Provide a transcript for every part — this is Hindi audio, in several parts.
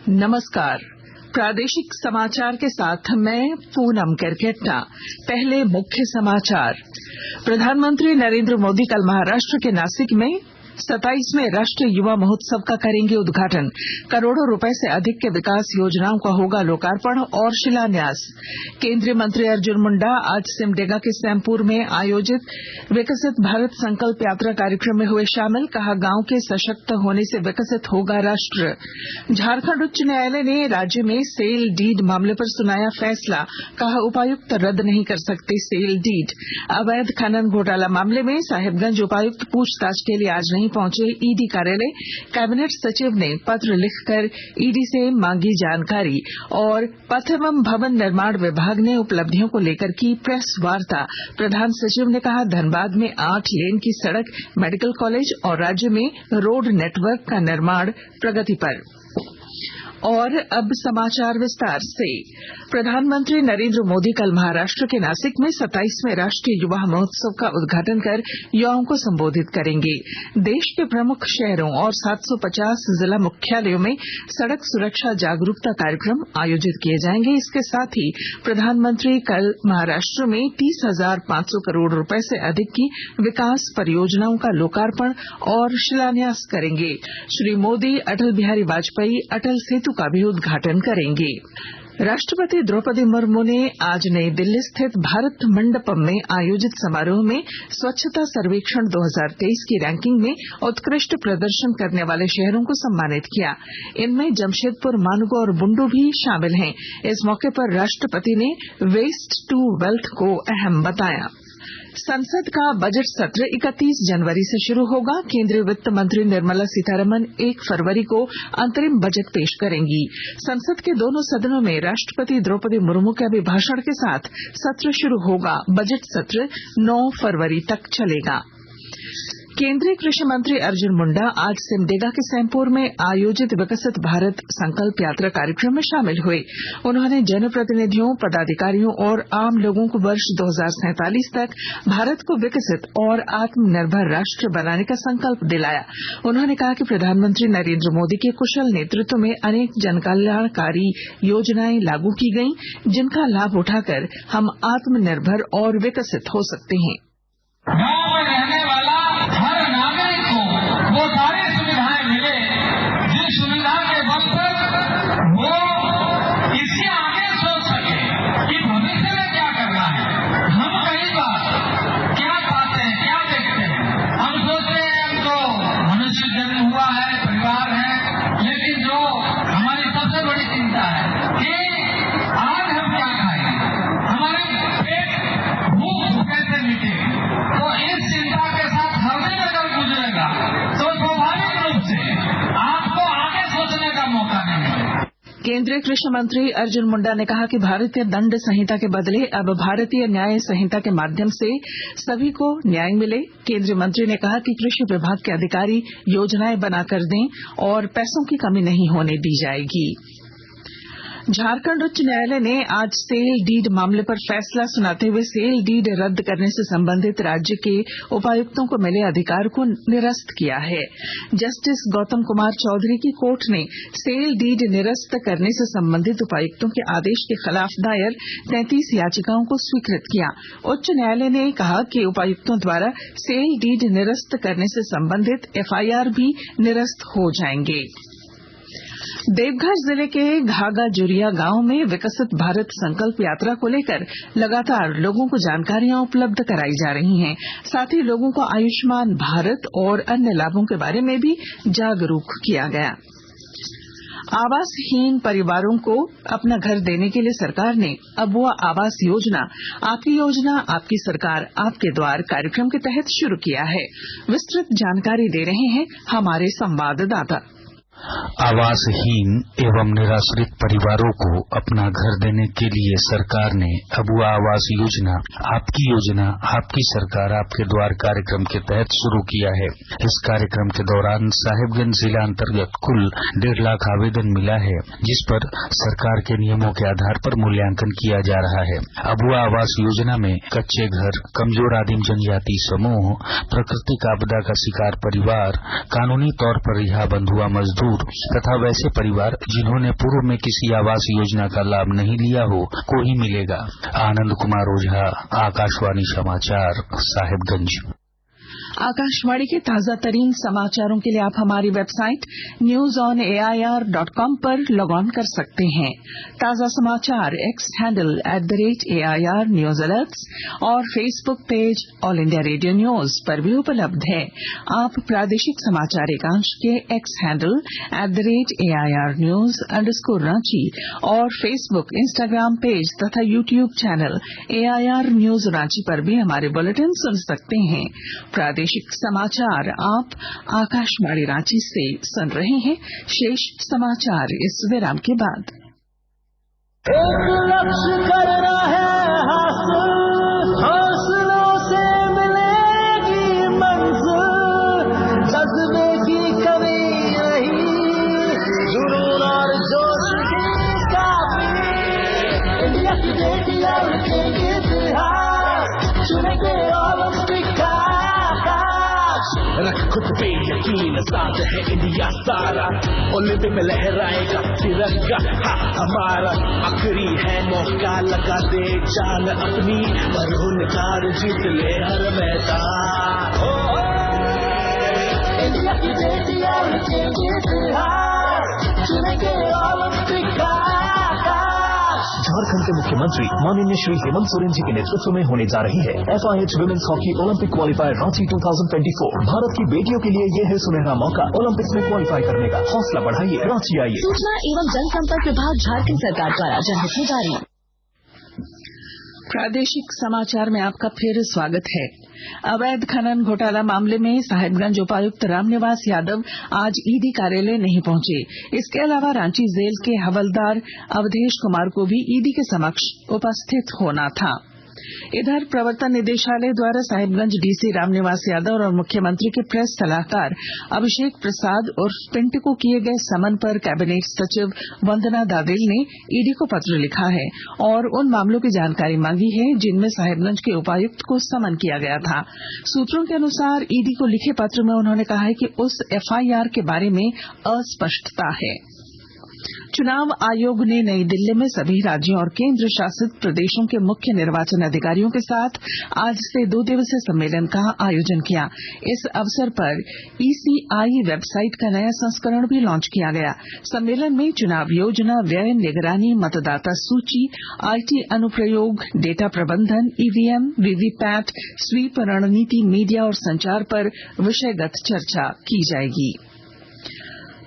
नमस्कार, प्रादेशिक समाचार के साथ मैं पूनम केरकेट्टा। पहले मुख्य समाचार। प्रधानमंत्री नरेंद्र मोदी कल महाराष्ट्र के नासिक में 27वें राष्ट्रीय युवा महोत्सव का करेंगे उद्घाटन। करोड़ों रुपए से अधिक के विकास योजनाओं का होगा लोकार्पण और शिलान्यास। केंद्रीय मंत्री अर्जुन मुंडा आज सिमडेगा के सैमपुर में आयोजित विकसित भारत संकल्प यात्रा कार्यक्रम में हुए शामिल। कहा, गांव के सशक्त होने से विकसित होगा राष्ट्र। झारखंड उच्च न्यायालय ने राज्य में सेल डीड मामले पर सुनाया फैसला। कहा, उपायुक्त रद्द नहीं कर सकते सेल डीड। अवैध खनन घोटाला मामले में साहिबगंज उपायुक्त पूछताछ के लिए आज नहीं पहुंचे ईडी कार्यालय। कैबिनेट सचिव ने पत्र लिखकर ईडी से मांगी जानकारी। और पथ एवं भवन निर्माण विभाग ने उपलब्धियों को लेकर की प्रेस वार्ता। प्रधान सचिव ने कहा, धनबाद में 8 लेन की सड़क, मेडिकल कॉलेज और राज्य में रोड नेटवर्क का निर्माण प्रगति पर। और अब समाचार विस्तार से। प्रधानमंत्री नरेंद्र मोदी कल महाराष्ट्र के नासिक में 27वें राष्ट्रीय युवा महोत्सव का उद्घाटन कर युवाओं को संबोधित करेंगे। देश के प्रमुख शहरों और 750 जिला मुख्यालयों में सड़क सुरक्षा जागरूकता कार्यक्रम आयोजित किए जाएंगे। इसके साथ ही प्रधानमंत्री कल महाराष्ट्र में 30,500 करोड़ रुपए से अधिक की विकास परियोजनाओं का लोकार्पण और शिलान्यास करेंगे। श्री मोदी अटल बिहारी वाजपेयी अटल सेतु का भी उद्घाटन करेंगे। राष्ट्रपति द्रौपदी मुर्मू ने आज नई दिल्ली स्थित भारत मंडपम में आयोजित समारोह में स्वच्छता सर्वेक्षण 2023 की रैंकिंग में उत्कृष्ट प्रदर्शन करने वाले शहरों को सम्मानित किया। इनमें जमशेदपुर, मानगो और बुंडू भी शामिल हैं। इस मौके पर राष्ट्रपति ने वेस्ट टू वेल्थ को अहम बताया। संसद का बजट सत्र 31 जनवरी से शुरू होगा। केंद्रीय वित्त मंत्री निर्मला सीतारमण 1 फरवरी को अंतरिम बजट पेश करेंगी। संसद के दोनों सदनों में राष्ट्रपति द्रौपदी मुर्मू के अभिभाषण के साथ सत्र शुरू होगा। बजट सत्र 9 फरवरी तक चलेगा। केंद्रीय कृषि मंत्री अर्जुन मुंडा आज सिमडेगा के सैमपुर में आयोजित विकसित भारत संकल्प यात्रा कार्यक्रम में शामिल हुए। उन्होंने जनप्रतिनिधियों, पदाधिकारियों और आम लोगों को वर्ष 2047 तक भारत को विकसित और आत्मनिर्भर राष्ट्र बनाने का संकल्प दिलाया। उन्होंने कहा कि प्रधानमंत्री नरेंद्र मोदी के कुशल नेतृत्व में अनेक जनकल्याणकारी योजनाएं लागू की गयी, जिनका लाभ उठाकर हम आत्मनिर्भर और विकसित हो सकते हैं। केंद्रीय कृषि मंत्री अर्जुन मुंडा ने कहा कि भारतीय दंड संहिता के बदले अब भारतीय न्याय संहिता के माध्यम से सभी को न्याय मिले। केंद्रीय मंत्री ने कहा कि कृषि विभाग के अधिकारी योजनाएं बनाकर दें और पैसों की कमी नहीं होने दी जाएगी। झारखंड उच्च न्यायालय ने आज सेल डीड मामले पर फैसला सुनाते हुए सेल डीड रद्द करने से संबंधित राज्य के उपायुक्तों को मिले अधिकार को निरस्त किया है। जस्टिस गौतम कुमार चौधरी की कोर्ट ने सेल डीड निरस्त करने से संबंधित उपायुक्तों के आदेश के खिलाफ दायर 33 याचिकाओं को स्वीकृत किया। उच्च न्यायालय ने कहा कि उपायुक्तों द्वारा सेल डीड निरस्त करने से संबंधित एफआईआर भी निरस्त हो जाएंगे। देवघर जिले के घागाजुरिया गांव में विकसित भारत संकल्प यात्रा को लेकर लगातार लोगों को जानकारियां उपलब्ध कराई जा रही हैं। साथ ही लोगों को आयुष्मान भारत और अन्य लाभों के बारे में भी जागरूक किया गया। आवासहीन परिवारों को अपना घर देने के लिए सरकार ने अबुआ आवास योजना, आपकी योजना आपकी सरकार आपके द्वार कार्यक्रम के तहत शुरू किया है। विस्तृत जानकारी दे रहे हैं हमारे संवाददाता। आवासहीन एवं निराश्रित परिवारों को अपना घर देने के लिए सरकार ने अबुआ आवास योजना आपकी सरकार आपके द्वार कार्यक्रम के तहत शुरू किया है। इस कार्यक्रम के दौरान साहिबगंज जिला अंतर्गत कुल 1.5 लाख आवेदन मिला है, जिस पर सरकार के नियमों के आधार पर मूल्यांकन किया जा रहा है। अबुआ आवास योजना में कच्चे घर, कमजोर आदिम जनजाति समूह, प्राकृतिक आपदा का शिकार परिवार, कानूनी तौर पर रिहा बंधुआ मजदूर तथा वैसे परिवार जिन्होंने पूर्व में किसी आवास योजना का लाभ नहीं लिया हो को ही मिलेगा। आनंद कुमार ओझा, आकाशवाणी समाचार, साहिबगंज। आकाशवाणी के ताजा तरीन समाचारों के लिए आप हमारी वेबसाइट newsonair.com पर लॉग ऑन कर सकते हैं। ताजा समाचार X handle @AIR news alerts और Facebook page All India Radio news पर भी उपलब्ध है। आप प्रादेशिक समाचार एकांश के X handle @AIR news _Ranchi और फेसबुक, इंस्टाग्राम पेज तथा YouTube channel AIR news Ranchi पर भी हमारे बुलेटिन सुन सकते हैं। प्रादेशिक समाचार आप आकाशवाणी रांची से सुन रहे हैं। शेष समाचार इस विराम के बाद। एक लक्ष्य करना है हासिल, हौसलों से मिलेगी मंजिल, जज्बे की कमी नहीं, जुनून और जोश की काफी, इंडिया की बेटियां लिखेंगे इतिहास, चुनेंगे ओलंपिक का रख खुद पे यकीन, साथ है इंडिया सारा, ओलंपिक में लहराएगा तिरंगा हमारा, आखिरी है मौका, लगा दे जान अपनी, पर हुनकार जीत ले हर मैदान। इंडिया की बेटियां लिखेंगे इतिहास, चुनेंगे ओलंपिक का। झारखंड के मुख्यमंत्री माननीय श्री हेमंत सोरेन जी के नेतृत्व में होने जा रही है FIH women's hockey Olympic qualifier Ranchi 2024। भारत की बेटियों के लिए ये है सुनहरा मौका ओलंपिक्स में क्वालिफाई करने का। हौसला बढ़ाइए, रांची आइए। सूचना एवं जनसंपर्क विभाग झारखंड सरकार द्वारा जनहित में जारी। प्रादेशिक समाचार में आपका फिर स्वागत है। अवैध खनन घोटाला मामले में साहिबगंज उपायुक्त रामनिवास यादव आज ईडी कार्यालय नहीं पहुंचे। इसके अलावा रांची जेल के हवलदार अवधेश कुमार को भी ईडी के समक्ष उपस्थित होना था। इधर प्रवर्तन निदेशालय द्वारा साहिबगंज डीसी रामनिवास यादव और मुख्यमंत्री के प्रेस सलाहकार अभिषेक प्रसाद उर्फ पिंटू को किए गए समन पर कैबिनेट सचिव वंदना दादेल ने ईडी को पत्र लिखा है और उन मामलों की जानकारी मांगी है जिनमें साहिबगंज के उपायुक्त को समन किया गया था। सूत्रों के अनुसार ईडी को लिखे पत्र में उन्होंने कहा है कि उस FIR के बारे में अस्पष्टता है। चुनाव आयोग ने नई दिल्ली में सभी राज्यों और केंद्र शासित प्रदेशों के मुख्य निर्वाचन अधिकारियों के साथ आज से 2 दिवसीय सम्मेलन का आयोजन किया। इस अवसर पर ECI वेबसाइट का नया संस्करण भी लॉन्च किया गया। सम्मेलन में चुनाव योजना, व्यय निगरानी, मतदाता सूची, IT अनुप्रयोग, डेटा प्रबंधन, EVM, VVPAT, स्वीप रणनीति, मीडिया और संचार पर विषयगत चर्चा की जाएगी।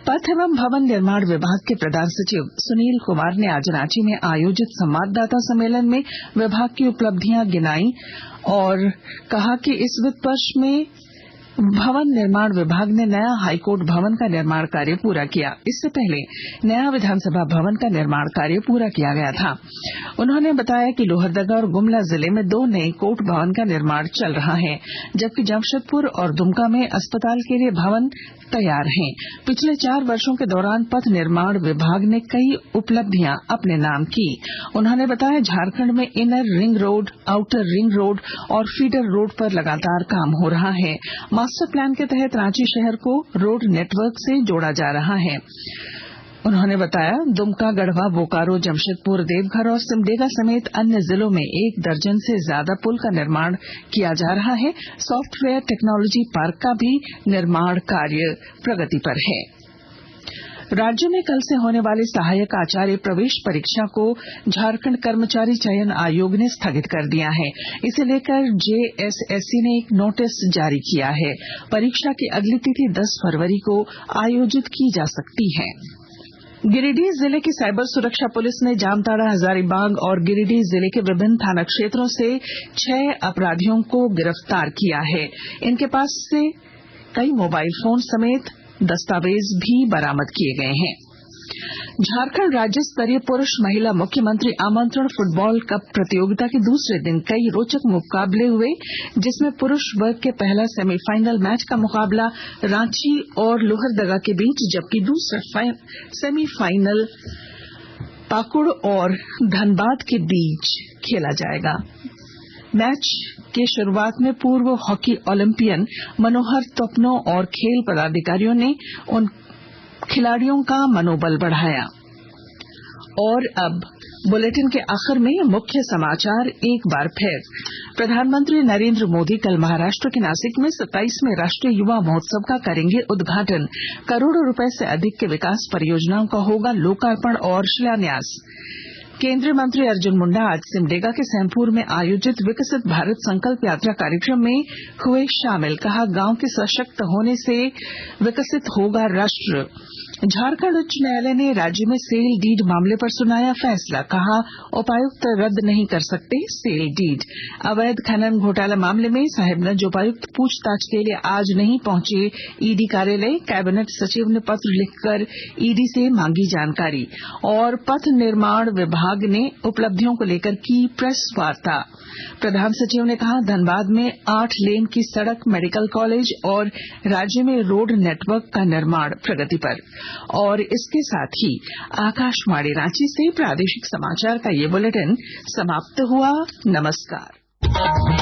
पथ एवं भवन निर्माण विभाग के प्रधान सचिव सुनील कुमार ने आज रांची में आयोजित संवाददाता सम्मेलन में विभाग की उपलब्धियां गिनाई और कहा कि इस वित्त वर्ष में भवन निर्माण विभाग ने नया हाईकोर्ट भवन का निर्माण कार्य पूरा किया। इससे पहले नया विधानसभा भवन का निर्माण कार्य पूरा किया गया था। उन्होंने बताया कि लोहरदगा और गुमला जिले में 2 नए कोर्ट भवन का निर्माण चल रहा है, जबकि जमशेदपुर और दुमका में अस्पताल के लिए भवन तैयार हैं। पिछले 4 वर्षों के दौरान पथ निर्माण विभाग ने कई उपलब्धियां अपने नाम की। उन्होंने बताया झारखंड में inner ring road, outer ring road और फीडर रोड पर लगातार काम हो रहा है। मास्टर प्लान के तहत रांची शहर को रोड नेटवर्क से जोड़ा जा रहा है। उन्होंने बताया दुमका, गढ़वा, बोकारो, जमशेदपुर, देवघर और सिमडेगा समेत अन्य जिलों में 1 दर्जन से ज्यादा पुल का निर्माण किया जा रहा है। सॉफ्टवेयर टेक्नोलॉजी पार्क का भी निर्माण कार्य प्रगति पर है। राज्य में कल से होने वाली सहायक आचार्य प्रवेश परीक्षा को झारखंड कर्मचारी चयन आयोग ने स्थगित कर दिया है। इसे लेकर JSSC ने एक नोटिस जारी किया है। परीक्षा की अगली तिथि 10 फरवरी को आयोजित की जा सकती है। गिरिडीह जिले की साइबर सुरक्षा पुलिस ने जामताड़ा, हजारीबाग और गिरिडीह जिले के विभिन्न थाना क्षेत्रों से 6 अपराधियों को गिरफ्तार किया है। इनके पास से कई मोबाइल फोन समेत दस्तावेज भी बरामद किए गए हैं। झारखंड राज्य स्तरीय पुरुष महिला मुख्यमंत्री आमंत्रण फुटबॉल कप प्रतियोगिता के दूसरे दिन कई रोचक मुकाबले हुए, जिसमें पुरुष वर्ग के पहला सेमीफाइनल मैच का मुकाबला रांची और लोहरदगा के बीच, जबकि दूसरा सेमीफाइनल पाकुड़ और धनबाद के बीच खेला जाएगा। मैच के शुरुआत में पूर्व हॉकी ओलंपियन मनोहर तोपनो और खेल पदाधिकारियों ने उन खिलाड़ियों का मनोबल बढ़ाया। और अब बुलेटिन के आखिर में मुख्य समाचार एक बार फिर। प्रधानमंत्री नरेंद्र मोदी कल महाराष्ट्र के नासिक में 27वें राष्ट्रीय युवा महोत्सव का करेंगे उद्घाटन। करोड़ों रुपए से अधिक के विकास परियोजनाओं का होगा लोकार्पण और शिलान्यास। केंद्रीय मंत्री अर्जुन मुंडा आज सिमडेगा के सैमपुर में आयोजित विकसित भारत संकल्प यात्रा कार्यक्रम में हुए शामिल। कहा, गांव के सशक्त होने से विकसित होगा राष्ट्र। झारखंड उच्च न्यायालय ने राज्य में सेल डीड मामले पर सुनाया फैसला। कहा, उपायुक्त रद्द नहीं कर सकते सेल डीड। अवैध खनन घोटाला मामले में साहिबगंज उपायुक्त पूछताछ के लिए आज नहीं पहुंचे ईडी कार्यालय। कैबिनेट सचिव ने पत्र लिखकर ईडी से मांगी जानकारी। और पथ निर्माण विभाग ने उपलब्धियों को लेकर की प्रेस वार्ता। प्रधान सचिव ने कहा, धनबाद में 8 लेन की सड़क, मेडिकल कॉलेज और राज्य में रोड नेटवर्क का निर्माण प्रगति पर। और इसके साथ ही आकाशवाणी रांची से प्रादेशिक समाचार का ये बुलेटिन समाप्त हुआ। नमस्कार।